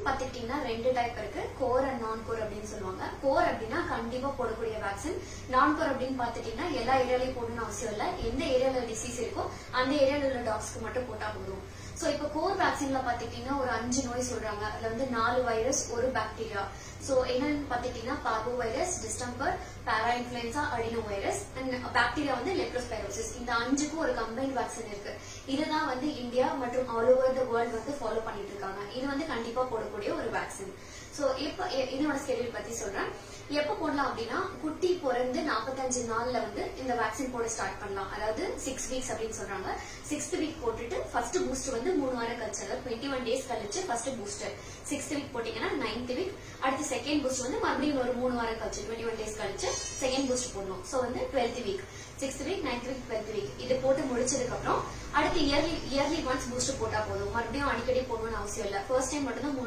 பாத்துக்கிட்டீங்கன்னா 2 டைப் இருக்கு, core and நான் கோர் அப்படின்னு சொல்லுவாங்க. கோர் அப்படின்னா கண்டிப்பா போடக்கூடிய வேக்சின். நான் கோர் அப்படின்னு பாத்துட்டீங்கன்னா எல்லா ஏரியாலையும் போடணும்னு அவசியம் இல்ல, எந்த ஏரியால டிசீஸ் இருக்கோ அந்த ஏரியால உள்ள டாக்ஸ்க்கு மட்டும் போட்டா போதும். சோ இப்ப கோர் வேக்சின்ல பாத்துக்கிட்டீங்கன்னா ஒரு 5 நோய் சொல்றாங்க. அதுல வந்து 4 வைரஸ், ஒரு பாக்டீரியா. சோ என்னன்னு பாத்துக்கிட்டீங்கன்னா parvo virus, distemper, para influenza, adeno virus and bacteria வந்து லெப்டோஸ்பைரோசிஸ். இந்த 5க்கும் ஒரு கம்பைன்ட் வேக்சின் இருக்கு. இதுதான் வந்து இந்தியா மற்றும் ஆல் ஓவர் த வேர்ல்ட் வந்து ஃபாலோ பண்ணிட்டு இருக்காங்க. இது வந்து கண்டிப்பா போடக்கூடிய ஒரு வேக்சின். சோ இப்ப இதோட ஸ்கெடியூல் பத்தி சொல்றேன். எப்ப போடலாம் அப்படின்னா, குட்டி பிறந்து 45 நாள்ல வந்து இந்த வேக்சின் போட ஸ்டார்ட் பண்ணலாம். அதாவது 6 வீக்ஸ் அப்படின்னு சொல்றாங்க. 6th வீக் போட்டுட்டு ஃபர்ஸ்ட் பூஸ்டர் வந்து 3 வாரம் கழிச்சு, அதாவது 21 டேஸ் கழிச்சு ஃபர்ஸ்ட் பூஸ்டர். 6th வீக் போட்டீங்கன்னா 9th வீக், அடுத்து செகண்ட் பூஸ்ட் வந்து மறுபடியும் ஒரு 3 வாரம் கழிச்சு 21 டேஸ் கழிச்சு செகண்ட் பூஸ்ட் போடணும். சோ வந்து 12th week, 6th week, 9th week, 12th week இது போட்டு முடிச்சதுக்கு அப்புறம் அடுத்து இயர்லி ஒன்ஸ் பூஸ்டர் போட்டா போதும். மறுபடியும் அடிக்கடி போடணும்னு அவசியம் இல்ல. ஃபர்ஸ்ட் டைம் மட்டும் தான்